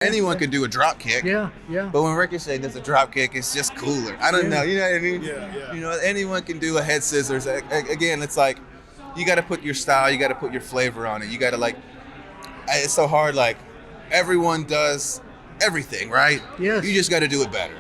Anyone could do a drop kick. Yeah. But when Ricochet does a drop kick, it's just cooler. I don't know. You know what I mean? Yeah. You know, anyone can do a head scissors. Again, it's like you got to put your style, you got to put your flavor on it. You got to it's so hard. Like everyone does everything, right? Yes. You just got to do it better.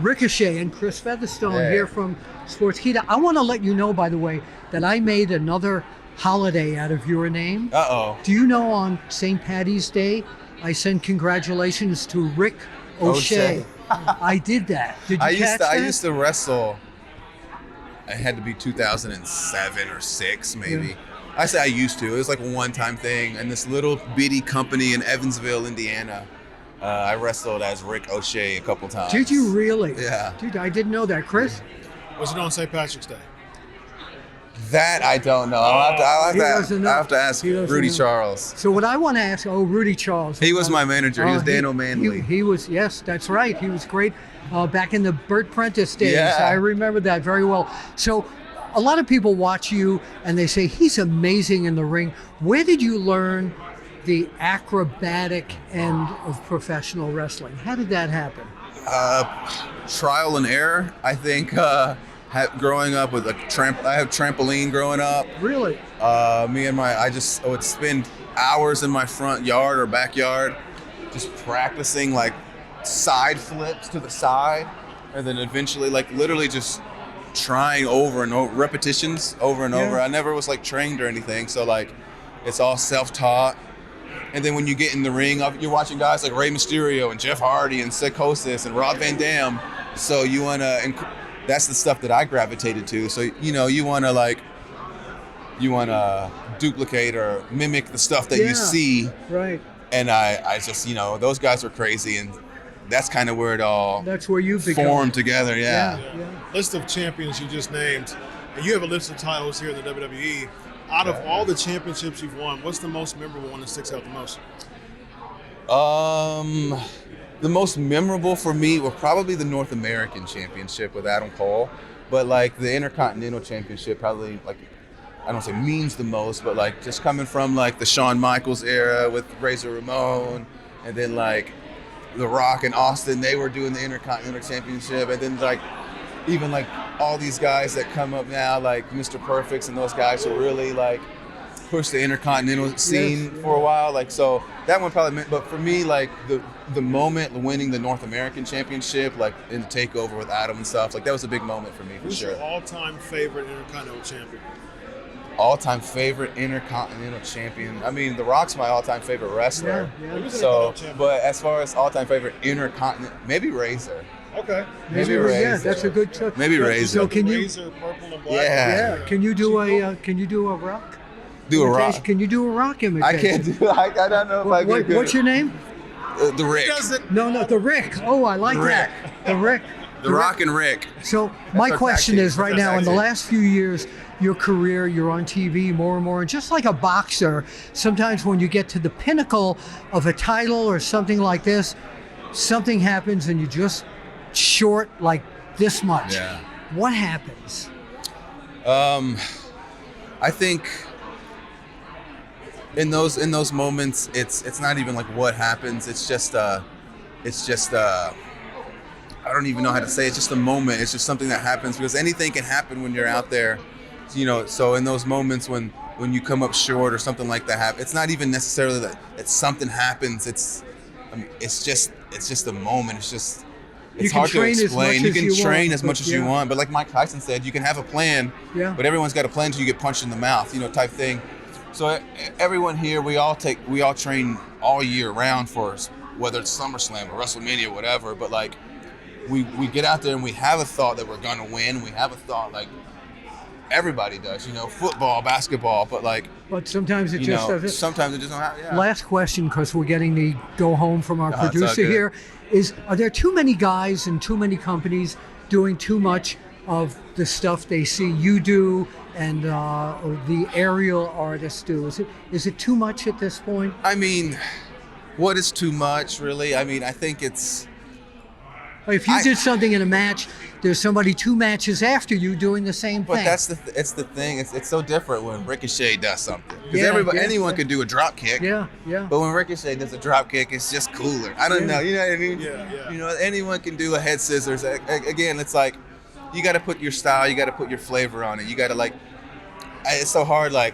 Ricochet and Chris Featherstone here from Sportskeeda. I want to let you know, by the way, that I made another holiday out of your name. Uh-oh. Do you know on St. Patty's Day, I send congratulations to Rick O'Shea. I did that. Did you catch that? I used to wrestle. It had to be 2007 or 6 maybe. Yeah. I say I used to. It was like a one-time thing. And this little bitty company in Evansville, Indiana, I wrestled as Rick O'Shea a couple times. Did you really? Yeah. Dude, I didn't know that. Chris? Was it on St. Patrick's Day? That I don't know. I'll have to ask Rudy know. Charles. So what I want to ask, Rudy Charles. He was my manager. He was Dan O'Manley. He was, yes, that's right. He was great back in the Burt Prentice days. Yeah. I remember that very well. So a lot of people watch you and they say, he's amazing in the ring. Where did you learn the acrobatic end of professional wrestling? How did that happen? Trial and error, I think. Growing up with I have trampoline growing up. Really? I would spend hours in my front yard or backyard just practicing like side flips to the side, and then eventually like literally just trying over and over, repetitions over and over. I never was like trained or anything, so like it's all self-taught. And then when you get in the ring, you're watching guys like Rey Mysterio and Jeff Hardy and Psychosis and Rob Van Dam. So you want to, that's the stuff that I gravitated to. So, you know, you want to duplicate or mimic the stuff that you see. Right. And I just, you know, those guys are crazy. And that's kind of where it all formed together. Yeah. List of champions you just named. And you have a list of titles here in the WWE. Out of all the championships you've won, what's the most memorable one that sticks out the most? The most memorable for me were probably the North American Championship with Adam Cole, but like the Intercontinental Championship probably like, I don't say means the most, but like just coming from like the Shawn Michaels era with Razor Ramon, and then like The Rock and Austin, they were doing the Intercontinental Championship, and then like even like all these guys that come up now, like Mr. Perfects and those guys who really like push the Intercontinental scene for a while. Like, so that one probably meant, but for me, like the moment winning the North American Championship, like in the takeover with Adam and stuff, like that was a big moment for me for sure. Who's your all-time favorite Intercontinental Champion? All-time favorite Intercontinental Champion. I mean, The Rock's my all-time favorite wrestler. So, but as far as all-time favorite Intercontinental, maybe Razor. Okay. Maybe Razor. Yeah, that's a good choice. Maybe Razor. So can you? Razor, purple and black. Yeah. Can you do a? Can you do a Rock? Do a imitation? Rock. Can you do a Rock imitation? I can't do. I don't know if I can. What's your name? The Rick. No, the Rick. Oh, I like that. The Rick. The Rock and Rick. So my question is, right now, in the tag team. last few years, your career, you're on TV more and more, and just like a boxer, sometimes when you get to the pinnacle of a title or something like this, something happens and you just short like this much. Yeah. What happens? I think in those moments, it's not even like what happens. It's just I don't even know how to say it. It's just a moment. It's just something that happens because anything can happen when you're out there, you know. So in those moments when you come up short or something like that happens, it's not even necessarily that something happens. It's just a moment. It's hard to explain. You can train as much as you want, but like Mike Tyson said, you can have a plan, but everyone's got a plan until you get punched in the mouth, you know, type thing. So everyone here, we all train all year round for whether it's SummerSlam or WrestleMania or whatever, but like we get out there and we have a thought that we're gonna win. We have a thought like everybody does, you know, football, basketball, but sometimes it just doesn't. Sometimes it just don't happen. Yeah. Last question, because we're getting the go home from our producer here, is are there too many guys and too many companies doing too much of the stuff they see you do and the aerial artists do? Is it too much at this point? I mean, what is too much, really? I mean, I think it's If you did something in a match, there's somebody 2 matches after you doing the same thing. But that's it's the thing. It's so different when Ricochet does something, because anyone can do a drop kick. Yeah. But when Ricochet does a drop kick, it's just cooler. I don't know. You know what I mean? Yeah. You know, anyone can do a head scissors. Again, it's like you got to put your style. You got to put your flavor on it. You got to like. It's so hard. Like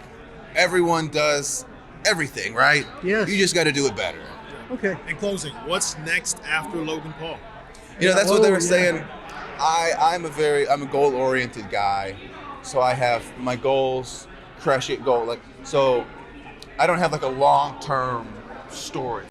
everyone does everything, right? Yes. You just got to do it better. Okay. In closing, what's next after Logan Paul? You know, that's what they were saying. I'm a goal-oriented guy, so I have my goals, crush it goal. Like, so I don't have like a long-term story.